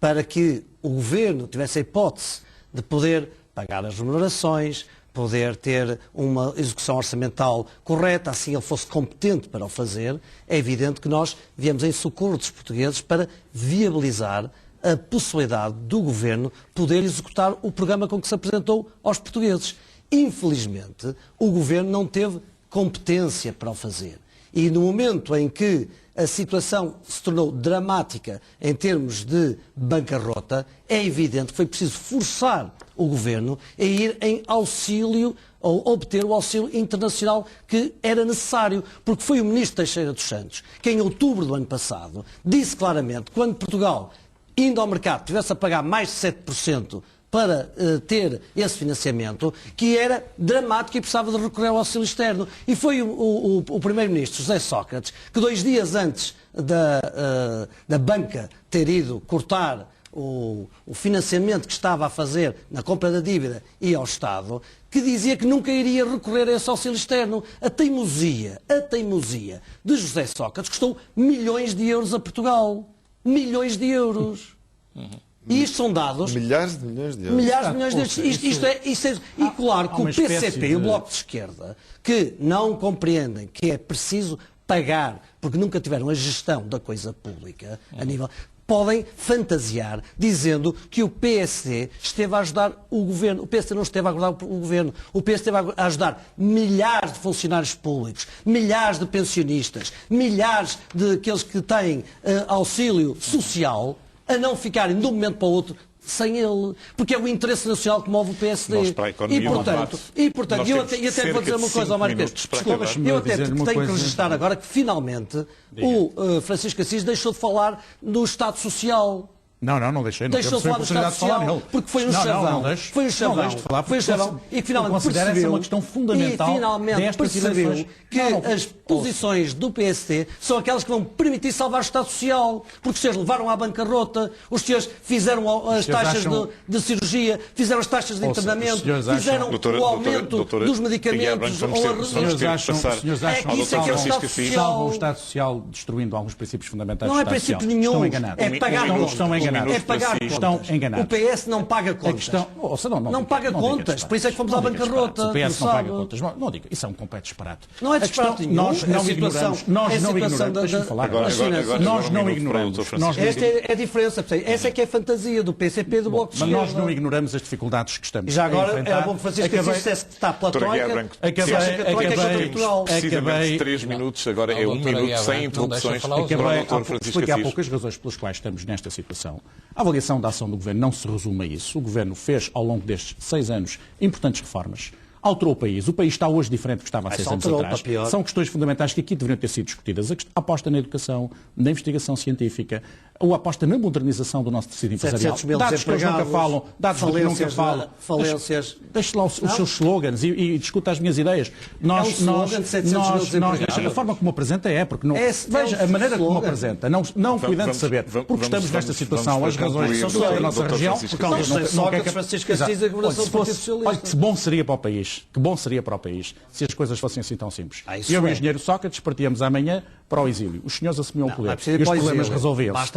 para que o governo tivesse a hipótese de poder pagar as remunerações, poder ter uma execução orçamental correta, assim ele fosse competente para o fazer, é evidente que nós viemos em socorro dos portugueses para viabilizar a possibilidade do governo poder executar o programa com que se apresentou aos portugueses. Infelizmente, o governo não teve competência para o fazer. E no momento em que a situação se tornou dramática em termos de bancarrota, é evidente que foi preciso forçar o Governo a ir em auxílio ou obter o auxílio internacional que era necessário, porque foi o Ministro Teixeira dos Santos que em outubro do ano passado disse claramente que quando Portugal, indo ao mercado, tivesse a pagar mais de 7% para ter esse financiamento, que era dramático e precisava de recorrer ao auxílio externo. E foi o Primeiro-Ministro, José Sócrates, que 2 dias antes da banca ter ido cortar o financiamento que estava a fazer na compra da dívida e ao Estado, que dizia que nunca iria recorrer a esse auxílio externo. A teimosia de José Sócrates custou milhões de euros a Portugal. Milhões de euros. E isto são dados... Milhares de milhões de euros. Milhares de milhões de euros. E claro que o PCP e o Bloco de Esquerda, que não compreendem que é preciso pagar, porque nunca tiveram a gestão da coisa pública a nível... podem fantasiar dizendo que o PSD esteve a ajudar o Governo. O PSD não esteve a ajudar o Governo. O PSD esteve a ajudar milhares de funcionários públicos, milhares de pensionistas, milhares de aqueles que têm auxílio social a não ficarem de um momento para o outro sem ele, porque é o interesse nacional que move o PSD. E portanto, eu até vou dizer uma coisa ao Mário Pedro. Desculpa, eu até tenho que registrar agora que finalmente o Francisco Assis deixou de falar do Estado Social. Não deixei. Deixou de falar do Estado Social, porque foi um chavão. Foi um chavão. E que finalmente percebeu, uma questão fundamental que as posições do PSD são aquelas que vão permitir salvar o Estado Social. Porque os senhores levaram à bancarrota, os senhores fizeram as taxas de cirurgia, fizeram as taxas de internamento, fizeram o aumento dos medicamentos. Os senhores acham que isso é que é o Estado Social. Salvam o Estado Social destruindo alguns princípios fundamentais do Estado Social. Não é princípio nenhum. Estão enganados. É pagar contas. Estão enganados. É pagar contas. Estão enganados. O PS não paga contas. Não paga contas. Por isso é que fomos à bancarrota. O PS não paga contas. Não diga. Isso é um completo disparate. Não é disparate nenhum. Nós não ignoramos. Deixa-me falar. Nós não ignoramos. Esta é a diferença. Essa é que é a fantasia do PCP e do Bloco de Esquerda. Mas nós não ignoramos as dificuldades que estamos já agora, a enfrentar. era bom que Francisco dissesse que está platónica. Precisamente 3 minutos, agora é 1 minuto sem interrupções. Expliquei há pouco as razões pelas quais estamos nesta situação. A avaliação da ação do Governo não se resume a isso. O Governo fez, ao longo destes 6 anos, importantes reformas. Alterou o país. O país está hoje diferente do que estava há 6 anos atrás. São questões fundamentais que aqui deveriam ter sido discutidas. A aposta na educação, na investigação científica, a aposta na modernização do nosso tecido empresarial. Dados que eles nunca falam. Dados que nunca falam. Falências. Deixe lá os seus slogans e discuta as minhas ideias. A forma como apresenta porque não... Veja, a maneira como apresenta, não cuidando de saber, porque estamos nesta situação, as razões são da nossa região, por causa de Francisco Assis e a governação do Partido Socialista. Olha, que bom seria para o país. Que bom seria para o país se as coisas fossem assim tão simples. Eu e o engenheiro Sócrates partíamos amanhã para o exílio. Os senhores assumiam o poder e os problemas resolviam-se.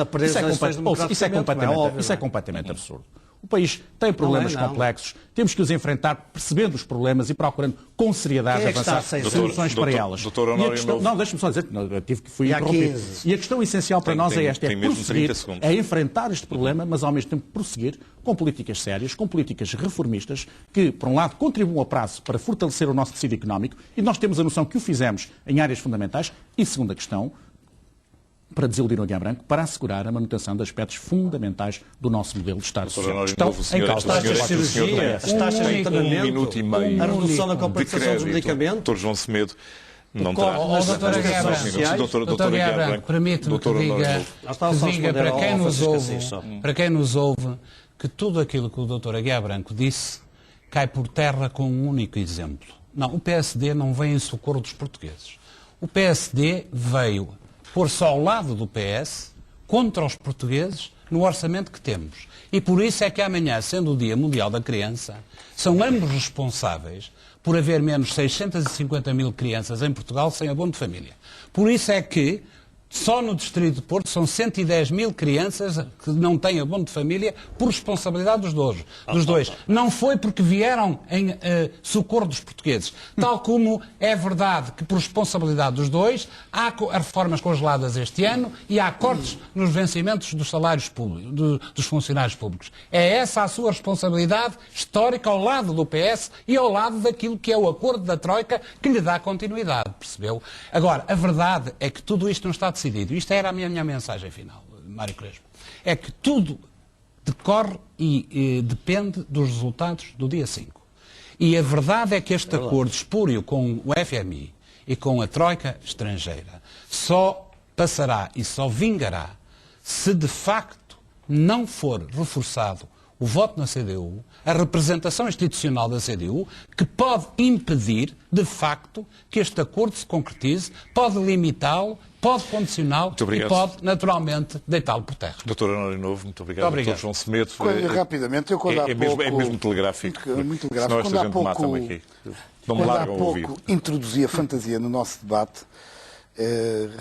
Isso é completamente absurdo. O país tem problemas complexos, temos que os enfrentar percebendo os problemas e procurando com seriedade avançar soluções para elas. Não, deixe-me só dizer que fui interrompido. E a questão essencial para nós é esta, é enfrentar este problema, mas ao mesmo tempo prosseguir com políticas sérias, com políticas reformistas, que, por um lado, contribuam a prazo para fortalecer o nosso tecido económico, e nós temos a noção que o fizemos em áreas fundamentais, e segunda questão, para desiludir o Guiá Branco, para assegurar a manutenção de aspectos fundamentais do nosso modelo de Estado Social. Estão em causa. As taxas de cirurgia, as taxas de internamento, 1 minuto e meio a redução na compensação dos medicamentos. Dr. João Semedo não terá. Doutor Guiá Branco, permite-me que diga para quem nos ouve, que tudo aquilo que o Dr. Guiá Branco disse cai por terra com um único exemplo. Não, o PSD não vem em socorro dos portugueses. O PSD veio pôr-se ao lado do PS, contra os portugueses, no orçamento que temos. E por isso é que amanhã, sendo o Dia Mundial da Criança, são ambos responsáveis por haver menos 650 mil crianças em Portugal sem abono de família. Por isso é que Só no Distrito de Porto são 110 mil crianças que não têm abono de família por responsabilidade dos dois. Não foi porque vieram em socorro dos portugueses. Tal como é verdade que por responsabilidade dos dois há reformas congeladas este ano e há cortes nos vencimentos dos salários públicos, dos funcionários públicos. É essa a sua responsabilidade histórica ao lado do PS e ao lado daquilo que é o acordo da Troika que lhe dá continuidade, percebeu? Agora, a verdade é que tudo isto não está decidido. Isto era a minha mensagem final, Mário Crespo. É que tudo decorre e depende dos resultados do dia 5. E a verdade é que este acordo espúrio com o FMI e com a Troika estrangeira só passará e só vingará se de facto não for reforçado o voto na CDU, a representação institucional da CDU, que pode impedir, de facto, que este acordo se concretize, pode limitá-lo, pode condicioná-lo e pode, naturalmente, deitá-lo por terra. Doutor Honório Novo, muito obrigado. Doutor João Semedo. Rapidamente, eu quando há pouco... É mesmo telegráfico. Muito telegráfico. Quando há pouco introduzi a fantasia no nosso debate,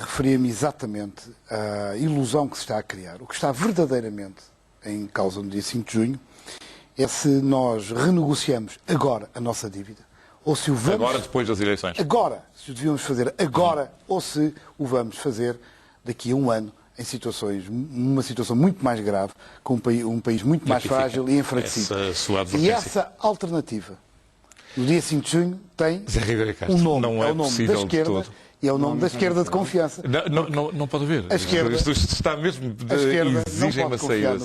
referia-me exatamente à ilusão que se está a criar. O que está verdadeiramente em causa no dia 5 de junho é se nós renegociamos agora a nossa dívida ou se o vamos... Agora, depois das eleições. Agora, se o devíamos fazer agora ou se o vamos fazer daqui a um ano em numa situação muito mais grave, com um país muito mais frágil e enfraquecido. E essa alternativa, no dia 5 de junho, tem um nome. Não é, o nome da esquerda. E é o nome da esquerda de confiança. Não pode haver. A esquerda, isto está mesmo... Exigem-me a saída.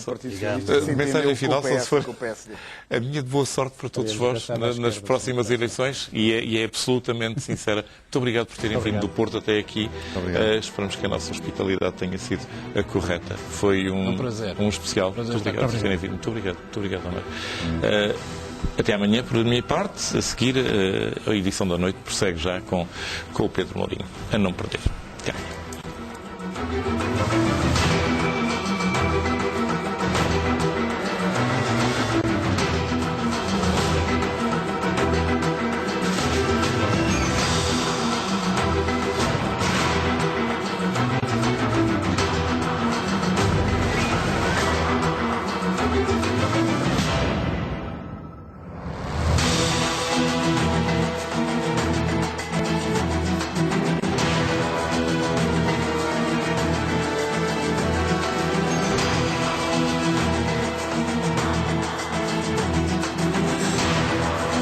Mensagem final, só se for... A minha de boa sorte para todos vós nas próximas eleições e é absolutamente sincera. Muito obrigado por terem vindo do Porto até aqui. Esperamos que a nossa hospitalidade tenha sido a correta. Foi um prazer. Um especial. Muito obrigado por terem vindo. Muito obrigado, Amaro. Até amanhã, por minha parte. A seguir, a edição da noite prossegue já com o Pedro Mourinho. A não perder. Até amanhã.